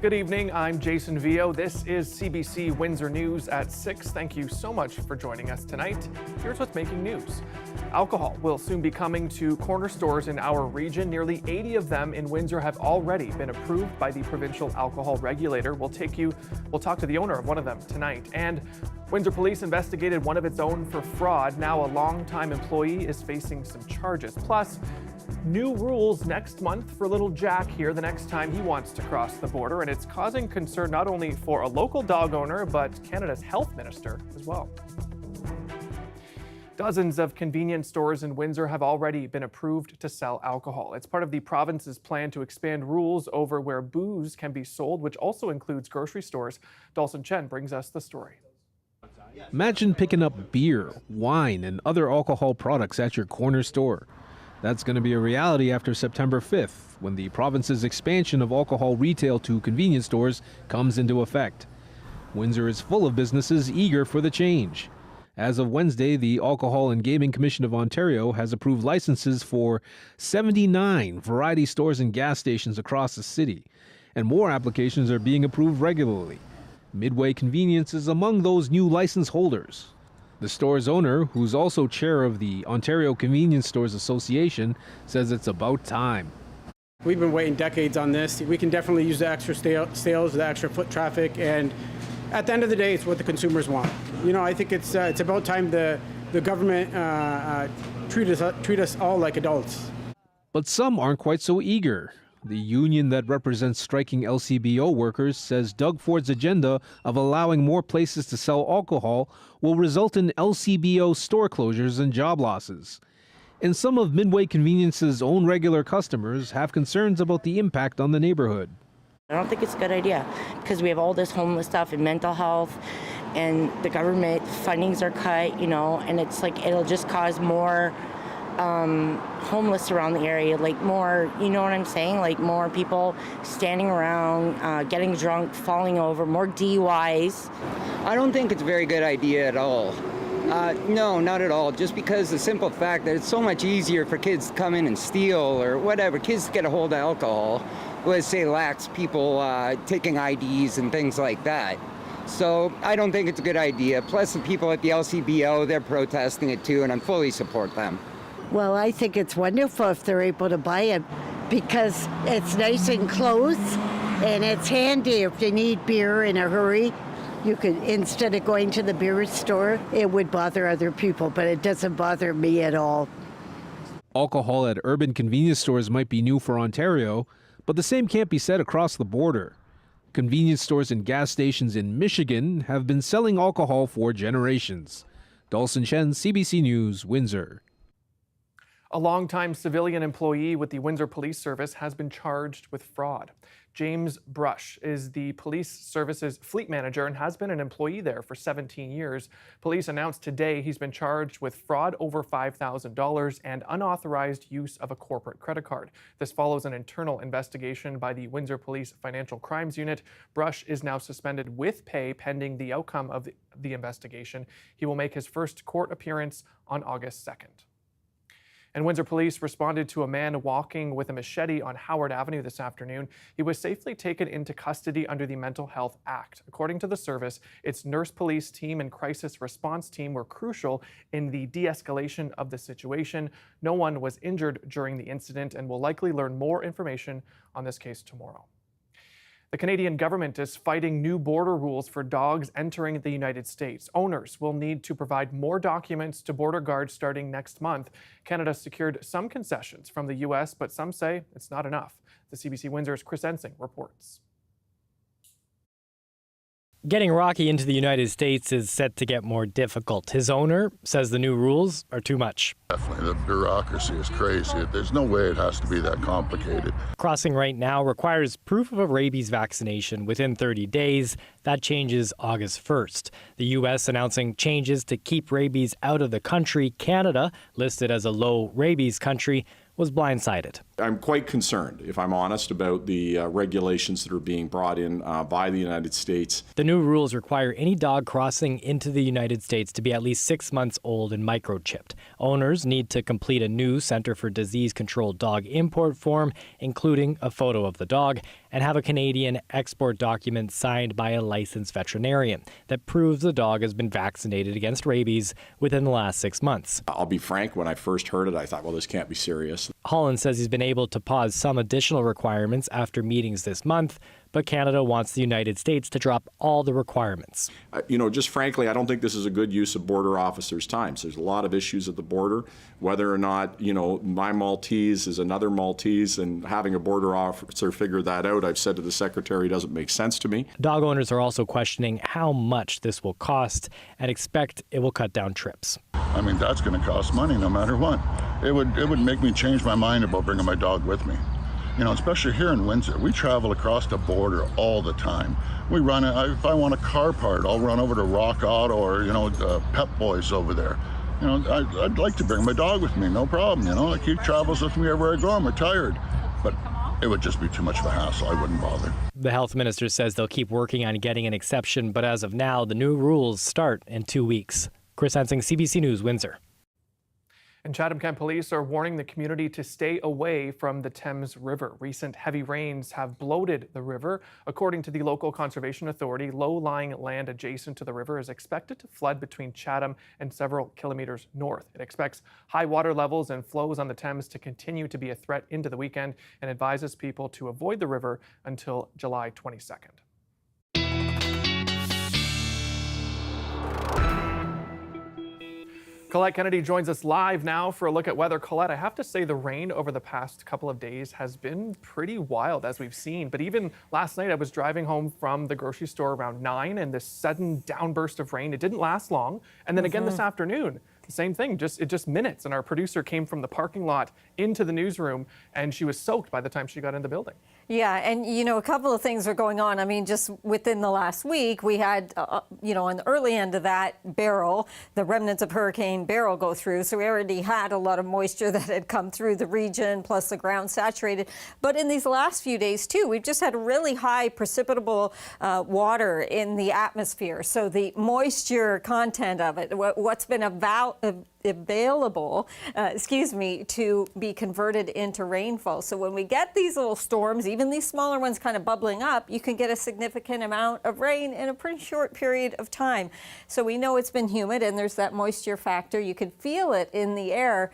Good evening, I'm Jason Vio. This is CBC Windsor News at 6. Thank you so much for joining us tonight. Here's what's making news. Alcohol will soon be coming to corner stores in our region. Nearly 80 of them in Windsor have already been approved by the provincial alcohol regulator. We'll talk to the owner of one of them tonight. And Windsor Police investigated one of its own for fraud. Now a longtime employee is facing some charges. Plus, new rules next month for little Jack here the next time he wants to cross the border, and it's causing concern not only for a local dog owner, but Canada's health minister as well. Dozens of convenience stores in Windsor have already been approved to sell alcohol. It's part of the province's plan to expand rules over where booze can be sold, which also includes grocery stores. Dawson Chen brings us the story. Imagine picking up beer, wine, and other alcohol products at your corner store. That's going to be a reality after September 5th, when the province's expansion of alcohol retail to convenience stores comes into effect. Windsor is full of businesses eager for the change. As of Wednesday, the Alcohol and Gaming Commission of Ontario has approved licenses for 79 variety stores and gas stations across the city, and more applications are being approved regularly. Midway Convenience is among those new license holders. The store's owner, who's also chair of the Ontario Convenience Stores Association, says it's about time. We've been waiting decades on this. We can definitely use the extra sales, the extra foot traffic, and at the end of the day, it's what the consumers want. You know, I think it's about time the government treat us all like adults. But some aren't quite so eager. The union that represents striking LCBO workers says Doug Ford's agenda of allowing more places to sell alcohol will result in LCBO store closures and job losses. And some of Midway Convenience's own regular customers have concerns about the impact on the neighborhood. I don't think it's a good idea because we have all this homeless stuff and mental health, and the government fundings are cut, and it's like it'll just cause more homeless around the area, like more, you know what I'm saying? Like more people standing around, getting drunk, falling over, more DUIs. I don't think it's a very good idea at all. No, not at all. Just because the simple fact that it's so much easier for kids to come in and steal or whatever, kids to get a hold of alcohol, let's say lax people taking IDs and things like that. So I don't think it's a good idea. Plus the people at the LCBO, they're protesting it too, and I fully support them. Well, I think it's wonderful if they're able to buy it because it's nice and close and it's handy if they need beer in a hurry. You could, instead of going to the beer store, it would bother other people, but it doesn't bother me at all. Alcohol at urban convenience stores might be new for Ontario, but the same can't be said across the border. Convenience stores and gas stations in Michigan have been selling alcohol for generations. Dawson Chen, CBC News, Windsor. A longtime civilian employee with the Windsor Police Service has been charged with fraud. James Brush is the police service's fleet manager and has been an employee there for 17 years. Police announced today he's been charged with fraud over $5,000 and unauthorized use of a corporate credit card. This follows an internal investigation by the Windsor Police Financial Crimes Unit. Brush is now suspended with pay pending the outcome of the investigation. He will make his first court appearance on August 2nd. And Windsor Police responded to a man walking with a machete on Howard Avenue this afternoon. He was safely taken into custody under the Mental Health Act. According to the service, its nurse police team and crisis response team were crucial in the de-escalation of the situation. No one was injured during the incident, and we'll likely learn more information on this case tomorrow. The Canadian government is fighting new border rules for dogs entering the United States. Owners will need to provide more documents to border guards starting next month. Canada secured some concessions from the U.S., but some say it's not enough. The CBC Windsor's Chris Ensing reports. Getting Rocky into the United States is set to get more difficult. His owner says the new rules are too much. Definitely, the bureaucracy is crazy. There's no way it has to be that complicated. Crossing right now requires proof of a rabies vaccination within 30 days. That changes August 1st. The U.S. announcing changes to keep rabies out of the country. Canada, listed as a low rabies country, was blindsided. I'm quite concerned, if I'm honest, about the regulations that are being brought in by the United States. The new rules require any dog crossing into the United States to be at least 6 months old and microchipped. Owners need to complete a new Centre for Disease Control dog import form, including a photo of the dog, and have a Canadian export document signed by a licensed veterinarian that proves the dog has been vaccinated against rabies within the last 6 months. I'll be frank, when I first heard it, I thought, well, this can't be serious. Holland says he's been able to pause some additional requirements after meetings this month, but Canada wants the United States to drop all the requirements. Just frankly, I don't think this is a good use of border officers' time. There's a lot of issues at the border, whether or not, my Maltese is another Maltese, and having a border officer figure that out, I've said to the Secretary, doesn't make sense to me. Dog owners are also questioning how much this will cost and expect it will cut down trips. I mean, that's going to cost money no matter what. It would make me change my mind about bringing my dog with me. Especially here in Windsor, we travel across the border all the time. We run, if I want a car part, I'll run over to Rock Auto or, Pep Boys over there. I'd like to bring my dog with me, no problem. He travels with me everywhere I go. I'm retired. But it would just be too much of a hassle. I wouldn't bother. The health minister says they'll keep working on getting an exception, but as of now, the new rules start in 2 weeks. Chris Hensing, CBC News, Windsor. And Chatham-Kent police are warning the community to stay away from the Thames River. Recent heavy rains have bloated the river. According to the local conservation authority, low-lying land adjacent to the river is expected to flood between Chatham and several kilometers north. It expects high water levels and flows on the Thames to continue to be a threat into the weekend and advises people to avoid the river until July 22nd. Colette Kennedy joins us live now for a look at weather. Colette, I have to say the rain over the past couple of days has been pretty wild, as we've seen. But even last night, I was driving home from the grocery store around 9, and this sudden downburst of rain, it didn't last long. And then again this afternoon, the same thing, just minutes. And our producer came from the parking lot into the newsroom, and she was soaked by the time she got in the building. Yeah, and a couple of things are going on. I mean, just within the last week, we had, on the early end of that Beryl, the remnants of Hurricane Beryl go through. So we already had a lot of moisture that had come through the region, plus the ground saturated. But in these last few days, too, we've just had really high precipitable water in the atmosphere. So the moisture content of it, what's been available, to be converted into rainfall. So when we get these little storms, even these smaller ones kind of bubbling up, you can get a significant amount of rain in a pretty short period of time. So we know it's been humid and there's that moisture factor. You can feel it in the air.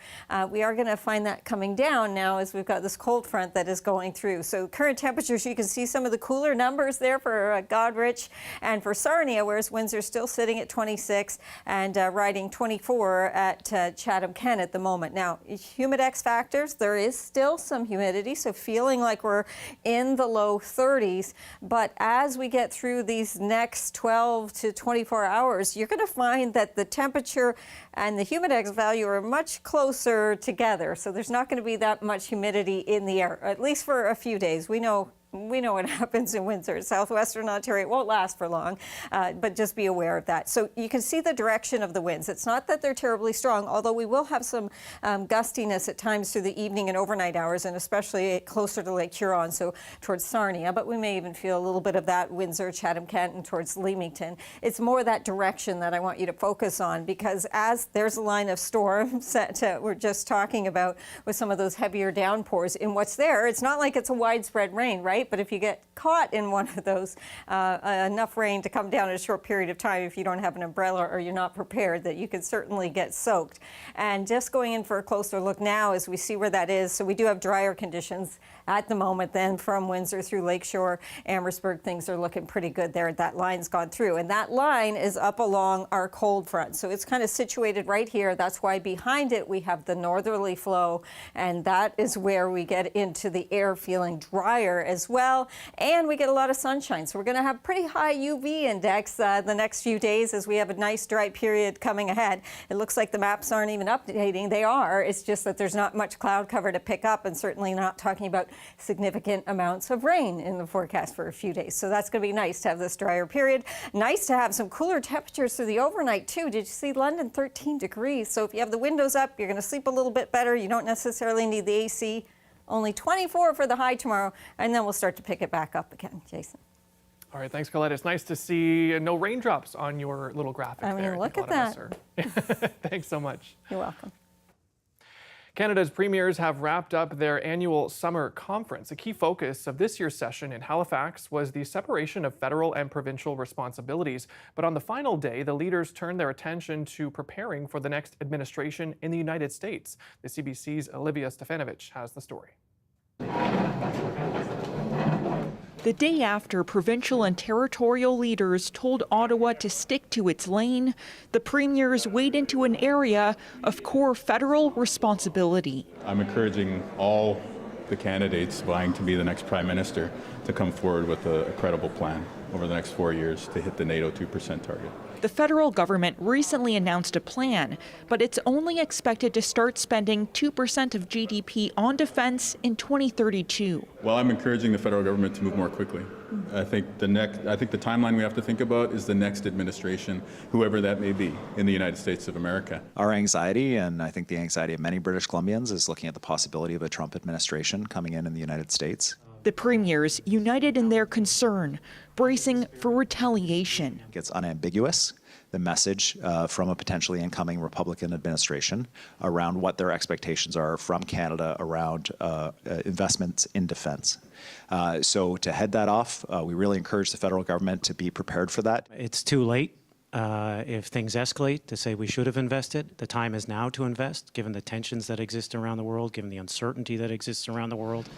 We are going to find that coming down now as we've got this cold front that is going through. So current temperatures, you can see some of the cooler numbers there for Goderich and for Sarnia, whereas Windsor's still sitting at 26 and riding 24 at Chatham-Kent at the moment. Now, humidex factors, there is still some humidity, so feeling like we're in the low 30s. But as we get through these next 12 to 24 hours, you're going to find that the temperature and the humidex value are much closer together. So there's not going to be that much humidity in the air, at least for a few days. We know what happens in Windsor. Southwestern Ontario, it won't last for long, but just be aware of that. So you can see the direction of the winds. It's not that they're terribly strong, although we will have some gustiness at times through the evening and overnight hours, and especially closer to Lake Huron, so towards Sarnia, but we may even feel a little bit of that Windsor, Chatham-Kent, and towards Leamington. It's more that direction that I want you to focus on, because as there's a line of storms that we're just talking about with some of those heavier downpours in what's there, it's not like it's a widespread rain, right? But if you get caught in one of those, enough rain to come down in a short period of time, if you don't have an umbrella or you're not prepared, that you could certainly get soaked. And just going in for a closer look now as we see where that is. So we do have drier conditions at the moment then from Windsor through Lakeshore, Amherstburg. Things are looking pretty good there. That line's gone through. And that line is up along our cold front. So it's kind of situated right here. That's why behind it we have the northerly flow. And that is where we get into the air feeling drier as well, and we get a lot of sunshine. So we're going to have pretty high UV index the next few days as we have a nice dry period coming ahead. It looks like the maps aren't even updating. They are. It's just that there's not much cloud cover to pick up, and certainly not talking about significant amounts of rain in the forecast for a few days. So that's going to be nice to have this drier period. Nice to have some cooler temperatures through the overnight too. Did you see London 13 degrees? So if you have the windows up, you're going to sleep a little bit better. You don't necessarily need the AC. Only 24 for the high tomorrow, and then we'll start to pick it back up again. Jason. All right, thanks, Colette. It's nice to see no raindrops on your little graphic there. I mean, look at that. Thanks so much. You're welcome. Canada's premiers have wrapped up their annual summer conference. A key focus of this year's session in Halifax was the separation of federal and provincial responsibilities. But on the final day, the leaders turned their attention to preparing for the next administration in the United States. The CBC's Olivia Stefanovich has the story. The day after provincial and territorial leaders told Ottawa to stick to its lane, the premiers wade into an area of core federal responsibility. I'm encouraging all the candidates vying to be the next Prime Minister to come forward with a credible plan over the next 4 years to hit the NATO 2% target. The federal government recently announced a plan, but it's only expected to start spending 2% of GDP on defense in 2032. Well, I'm encouraging the federal government to move more quickly. I think the timeline we have to think about is the next administration, whoever that may be, in the United States of America. Our anxiety, and I think the anxiety of many British Columbians, is looking at the possibility of a Trump administration coming in the United States. The premiers united in their concern, bracing for retaliation. It's unambiguous, the message from a potentially incoming Republican administration around what their expectations are from Canada around investments in defense. So to head that off, we really encourage the federal government to be prepared for that. It's too late. If things escalate, to say we should have invested. The time is now to invest, given the tensions that exist around the world, given the uncertainty that exists around the world.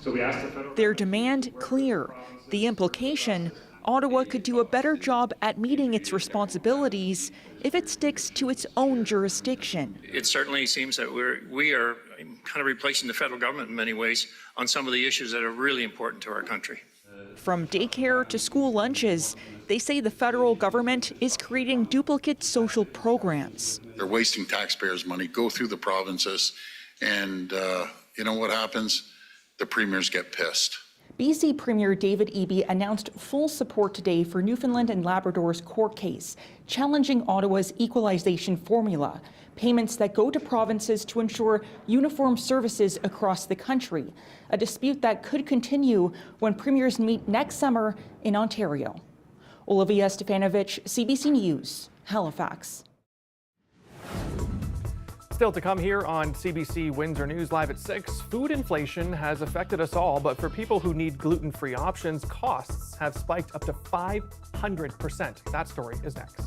Their demand clear. The implication, Ottawa could do a better job at meeting its responsibilities if it sticks to its own jurisdiction. It certainly seems that we are kind of replacing the federal government in many ways on some of the issues that are really important to our country. From daycare to school lunches, they say the federal government is creating duplicate social programs. They're wasting taxpayers' money, go through the provinces, and you know what happens? The premiers get pissed. BC Premier David Eby announced full support today for Newfoundland and Labrador's court case, challenging Ottawa's equalization formula, payments that go to provinces to ensure uniform services across the country, a dispute that could continue when premiers meet next summer in Ontario. Olivia Stefanovich, CBC News, Halifax. Still to come here on CBC Windsor News Live at 6, food inflation has affected us all, but for people who need gluten-free options, costs have spiked up to 500%. That story is next.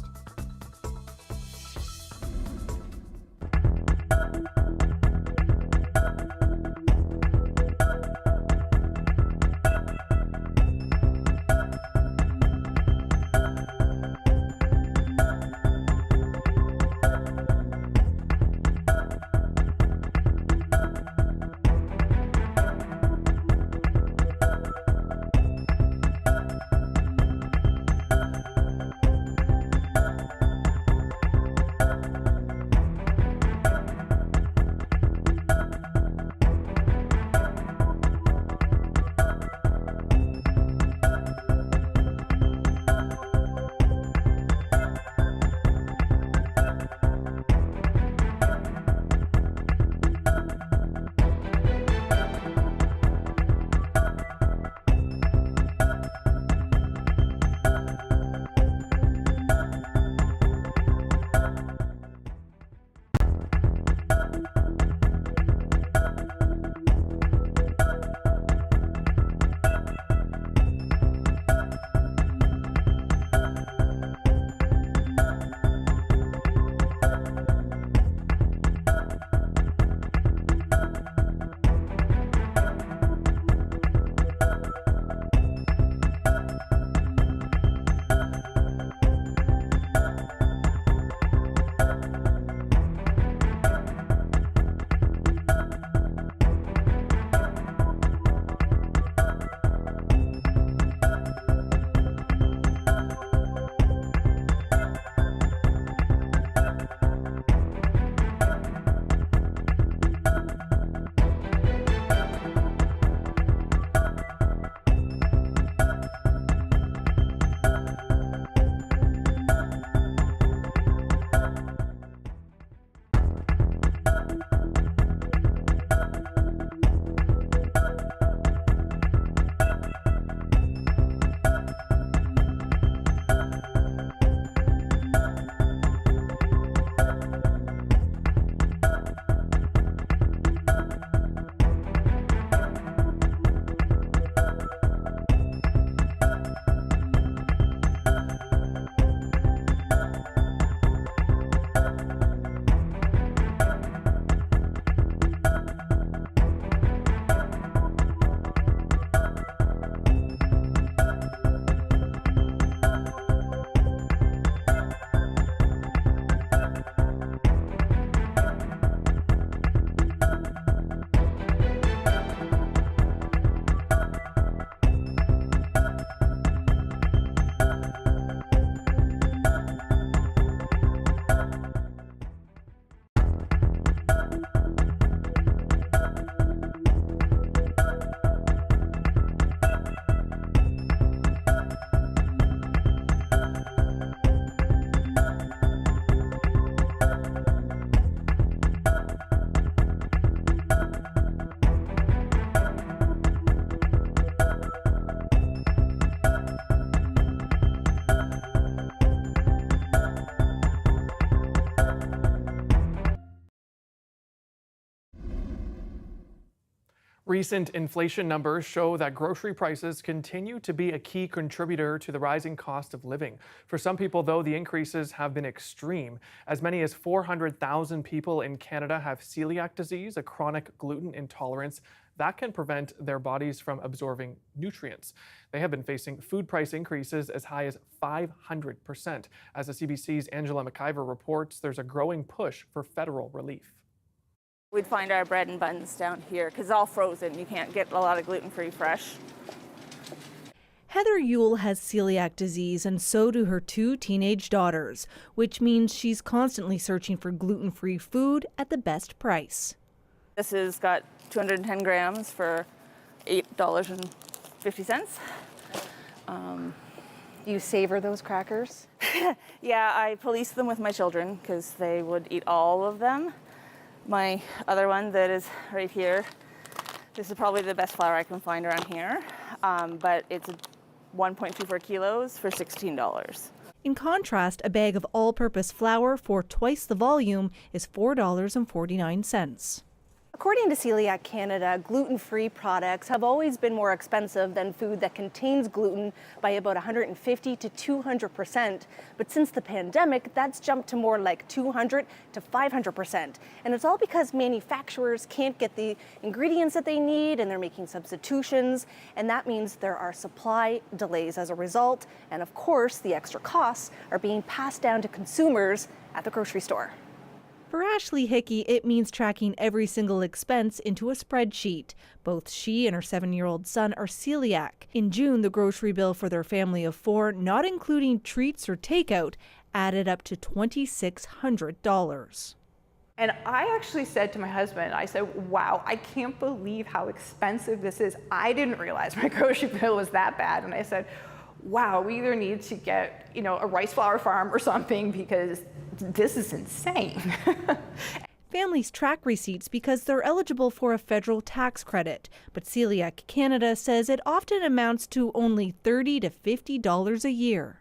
Recent inflation numbers show that grocery prices continue to be a key contributor to the rising cost of living. For some people, though, the increases have been extreme. As many as 400,000 people in Canada have celiac disease, a chronic gluten intolerance that can prevent their bodies from absorbing nutrients. They have been facing food price increases as high as 500%. As the CBC's Angela McIver reports, there's a growing push for federal relief. We'd find our bread and buns down here because it's all frozen. You can't get a lot of gluten-free fresh. Heather Yule has celiac disease, and so do her 2 teenage daughters, which means she's constantly searching for gluten-free food at the best price. This has got 210 grams for $8.50. You savor those crackers? Yeah, I police them with my children because they would eat all of them. My other one that is right here, this is probably the best flour I can find around here, but it's 1.24 kilos for $16. In contrast, a bag of all-purpose flour for twice the volume is $4.49. According to Celiac Canada, gluten-free products have always been more expensive than food that contains gluten by about 150 to 200%. But since the pandemic, that's jumped to more like 200 to 500%. And it's all because manufacturers can't get the ingredients that they need and they're making substitutions. And that means there are supply delays as a result. And of course, the extra costs are being passed down to consumers at the grocery store. For Ashley Hickey, it means tracking every single expense into a spreadsheet. Both she and her 7-year-old son are celiac. In June, the grocery bill for their family of 4, not including treats or takeout, added up to $2,600. And I actually said to my husband, I said, wow, I can't believe how expensive this is. I didn't realize my grocery bill was that bad. And I said, wow, we either need to get, a rice flour farm or something because this is insane. Families track receipts because they're eligible for a federal tax credit, but Celiac Canada says it often amounts to only $30 to $50 a year.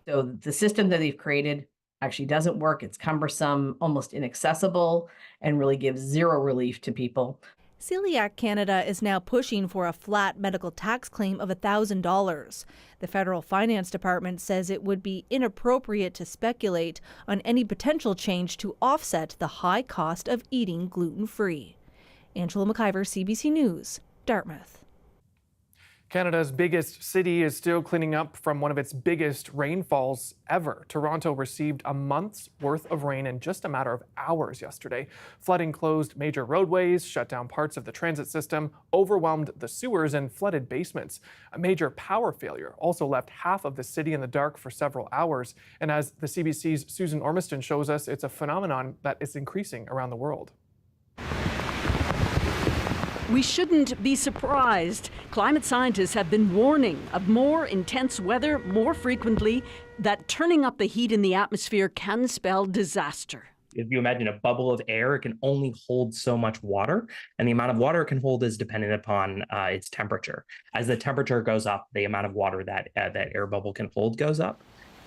So the system that they've created actually doesn't work. It's cumbersome, almost inaccessible, and really gives zero relief to people. Celiac Canada is now pushing for a flat medical tax claim of $1,000. The federal finance department says it would be inappropriate to speculate on any potential change to offset the high cost of eating gluten-free. Angela McIver, CBC News, Dartmouth. Canada's biggest city is still cleaning up from one of its biggest rainfalls ever. Toronto received a month's worth of rain in just a matter of hours yesterday. Flooding closed major roadways, shut down parts of the transit system, overwhelmed the sewers, and flooded basements. A major power failure also left half of the city in the dark for several hours. And as the CBC's Susan Ormiston shows us, it's a phenomenon that is increasing around the world. We shouldn't be surprised. Climate scientists have been warning of more intense weather more frequently, that turning up the heat in the atmosphere can spell disaster. If you imagine a bubble of air, it can only hold so much water, and the amount of water it can hold is dependent upon its temperature. As the temperature goes up, the amount of water that that air bubble can hold goes up.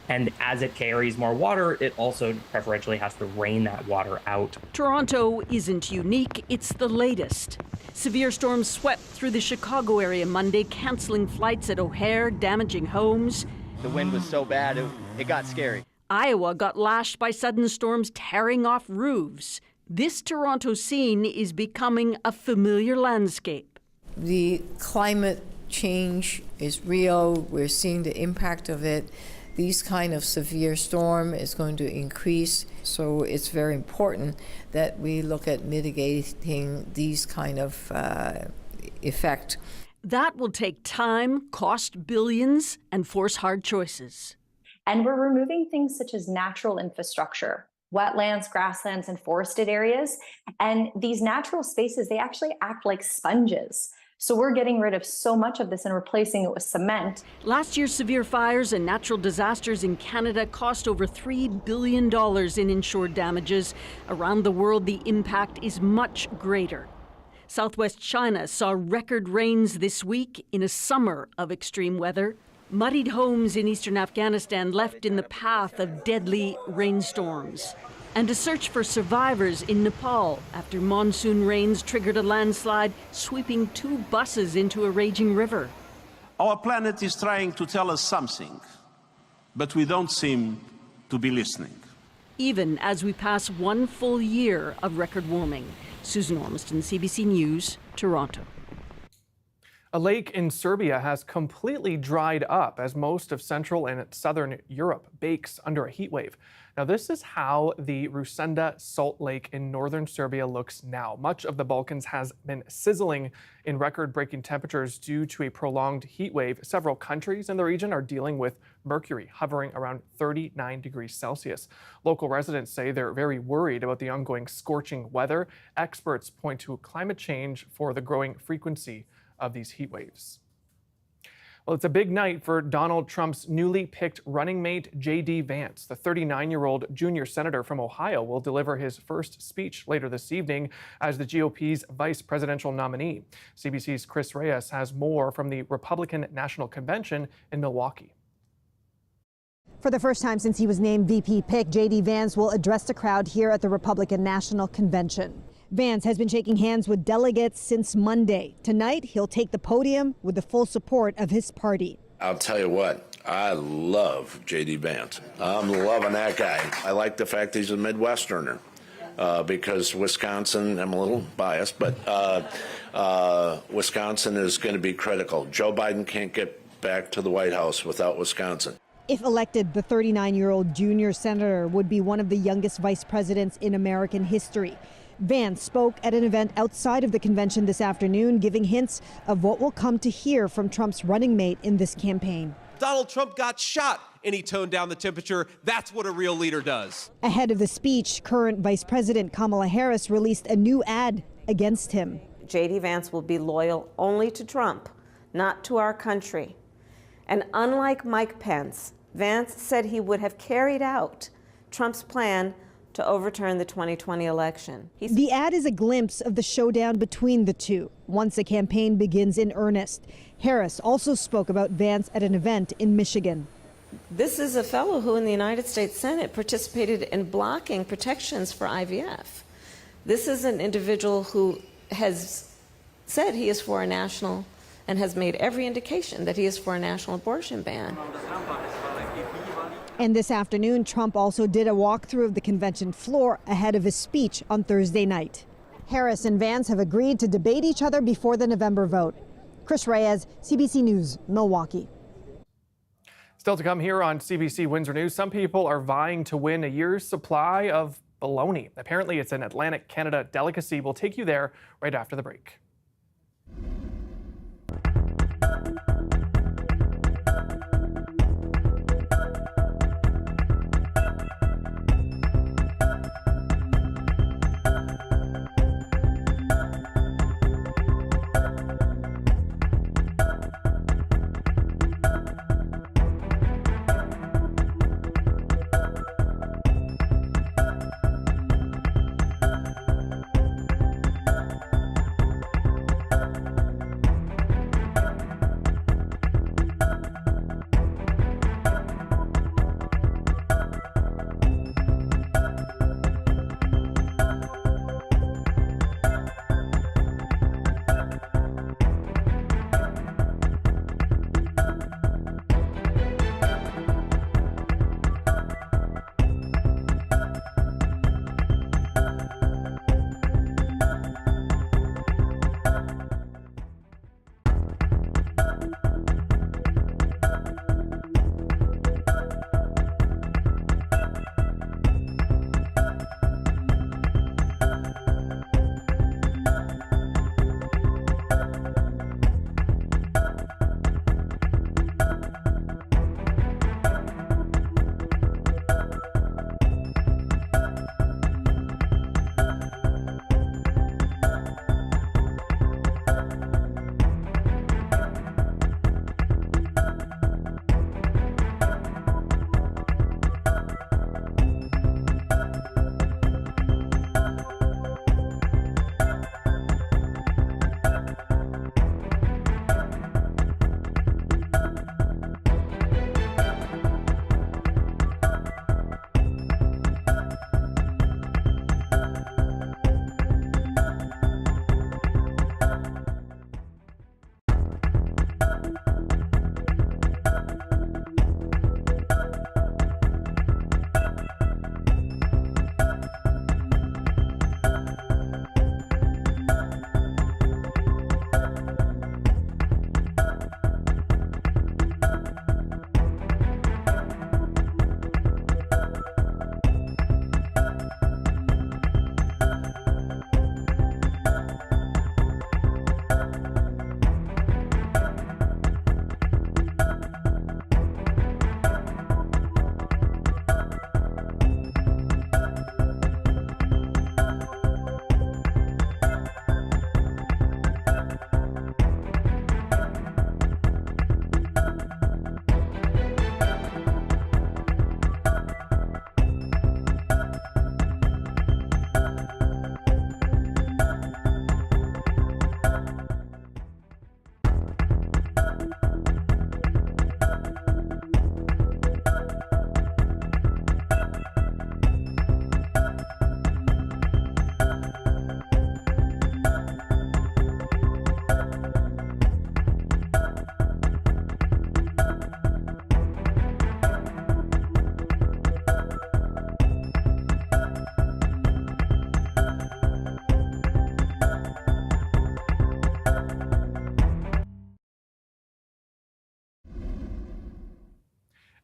And as it carries more water, it also preferentially has to rain that water out. Toronto isn't unique, it's the latest. Severe storms swept through the Chicago area Monday, canceling flights at O'Hare, damaging homes. The wind was so bad, it got scary. Iowa got lashed by sudden storms tearing off roofs. This Toronto scene is becoming a familiar landscape. The climate change is real. We're seeing the impact of it. These kind of severe storm is going to increase, so it's very important that we look at mitigating these kind of effect. That will take time, cost billions, and force hard choices. And we're removing things such as natural infrastructure, wetlands, grasslands, and forested areas. And these natural spaces, they actually act like sponges. So we're getting rid of so much of this and replacing it with cement. Last year's severe fires and natural disasters in Canada cost over $3 billion in insured damages. Around the world, the impact is much greater. Southwest China saw record rains this week in a summer of extreme weather. Muddied homes in eastern Afghanistan left in the path of deadly rainstorms. And a search for survivors in Nepal after monsoon rains triggered a landslide, sweeping 2 buses into a raging river. Our planet is trying to tell us something, but we don't seem to be listening. Even as we pass 1 full year of record warming. Susan Ormiston, CBC News, Toronto. A lake in Serbia has completely dried up as most of Central and Southern Europe bakes under a heat wave. Now, this is how the Rusenda Salt Lake in northern Serbia looks now. Much of the Balkans has been sizzling in record-breaking temperatures due to a prolonged heat wave. Several countries in the region are dealing with mercury hovering around 39 degrees Celsius. Local residents say they're very worried about the ongoing scorching weather. Experts point to climate change for the growing frequency of these heat waves. Well, it's a big night for Donald Trump's newly picked running mate, J.D. Vance. The 39-year-old junior senator from Ohio will deliver his first speech later this evening as the GOP's vice presidential nominee. CBC's Chris Reyes has more from the Republican National Convention in Milwaukee. For the first time since he was named VP pick, J.D. Vance will address the crowd here at the Republican National Convention. Vance has been shaking hands with delegates since Monday. Tonight, he'll take the podium with the full support of his party. I'll tell you what, I love J.D. Vance. I'm loving that guy. I like the fact he's a Midwesterner because Wisconsin, I'm a little biased, but Wisconsin is going to be critical. Joe Biden can't get back to the White House without Wisconsin. If elected, the 39-year-old junior senator would be one of the youngest vice presidents in American history. Vance spoke at an event outside of the convention this afternoon, giving hints of what we'll come to hear from Trump's running mate in this campaign. Donald Trump got shot and he toned down the temperature. That's what a real leader does. Ahead of the speech, current Vice President Kamala Harris released a new ad against him. J.D. Vance will be loyal only to Trump, not to our country. And unlike Mike Pence, Vance said he would have carried out Trump's plan to overturn the 2020 election. The ad is a glimpse of the showdown between the two once the campaign begins in earnest. Harris also spoke about Vance at an event in Michigan. This is a fellow who in the United States Senate participated in blocking protections for IVF. This is an individual who has said he is for a national and has made every indication that he is for a national abortion ban. And this afternoon, Trump also did a walkthrough of the convention floor ahead of his speech on Thursday night. Harris and Vance have agreed to debate each other before the November vote. Chris Reyes, CBC News, Milwaukee. Still to come here on CBC Windsor News, some people are vying to win a year's supply of bologna. Apparently, it's an Atlantic Canada delicacy. We'll take you there right after the break.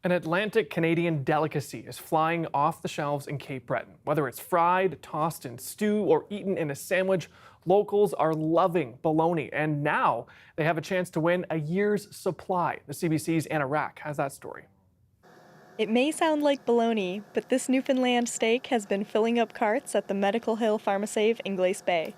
An Atlantic Canadian delicacy is flying off the shelves in Cape Breton. Whether it's fried, tossed in stew, or eaten in a sandwich, locals are loving bologna, and now they have a chance to win a year's supply. The CBC's Anna Rack has that story. It may sound like bologna, but this Newfoundland steak has been filling up carts at the Medical Hill Pharmacave in Glace Bay.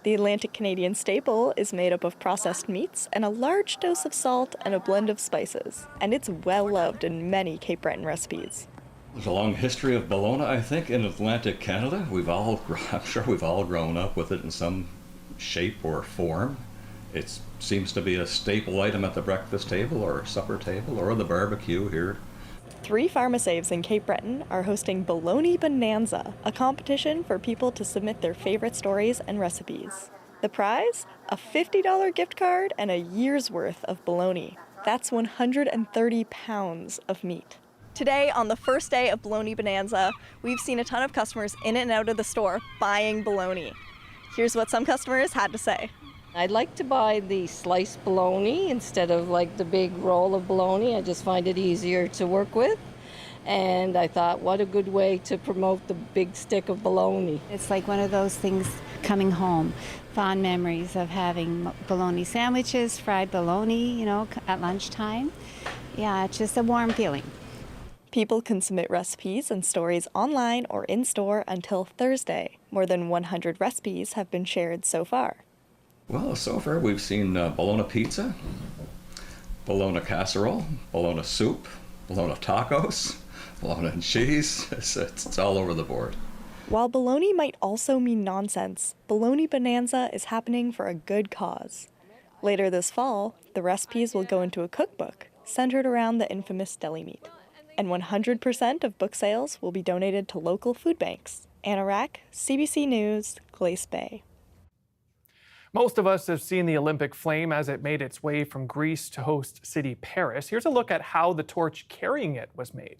The Atlantic Canadian staple is made up of processed meats and a large dose of salt and a blend of spices, and it's well loved in many Cape Breton recipes. There's a long history of bologna, I think, in Atlantic Canada. I'm sure we've all grown up with it in some shape or form. It seems to be a staple item at the breakfast table or supper table or the barbecue here. 3 Pharmacaves in Cape Breton are hosting Bologna Bonanza, a competition for people to submit their favorite stories and recipes. The prize? A $50 gift card and a year's worth of bologna. That's 130 pounds of meat. Today, on the first day of Bologna Bonanza, we've seen a ton of customers in and out of the store buying bologna. Here's what some customers had to say. I'd like to buy the sliced bologna instead of like the big roll of bologna. I just find it easier to work with. And I thought, what a good way to promote the big stick of bologna. It's like one of those things coming home. Fond memories of having bologna sandwiches, fried bologna, at lunchtime. Yeah, it's just a warm feeling. People can submit recipes and stories online or in-store until Thursday. More than 100 recipes have been shared so far. Well, so far we've seen bologna pizza, bologna casserole, bologna soup, bologna tacos, bologna and cheese. It's all over the board. While bologna might also mean nonsense, Bologna Bonanza is happening for a good cause. Later this fall, the recipes will go into a cookbook centered around the infamous deli meat. And 100% of book sales will be donated to local food banks. Anna Rack, CBC News, Glace Bay. Most of us have seen the Olympic flame as it made its way from Greece to host city Paris. Here's a look at how the torch carrying it was made.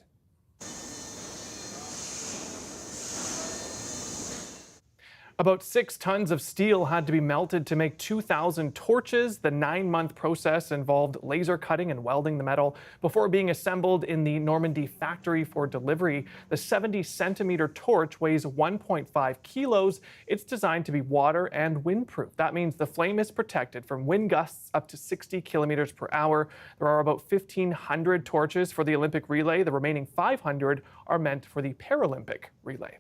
About 6 tons of steel had to be melted to make 2,000 torches. The 9-month process involved laser cutting and welding the metal before being assembled in the Normandy factory for delivery. The 70-centimeter torch weighs 1.5 kilos. It's designed to be water and windproof. That means the flame is protected from wind gusts up to 60 kilometers per hour. There are about 1,500 torches for the Olympic relay. The remaining 500 are meant for the Paralympic relay.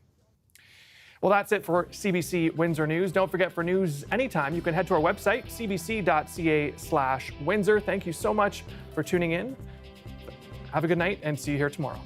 Well, that's it for CBC Windsor News. Don't forget, for news anytime, you can head to our website, cbc.ca/Windsor. Thank you so much for tuning in. Have a good night and see you here tomorrow.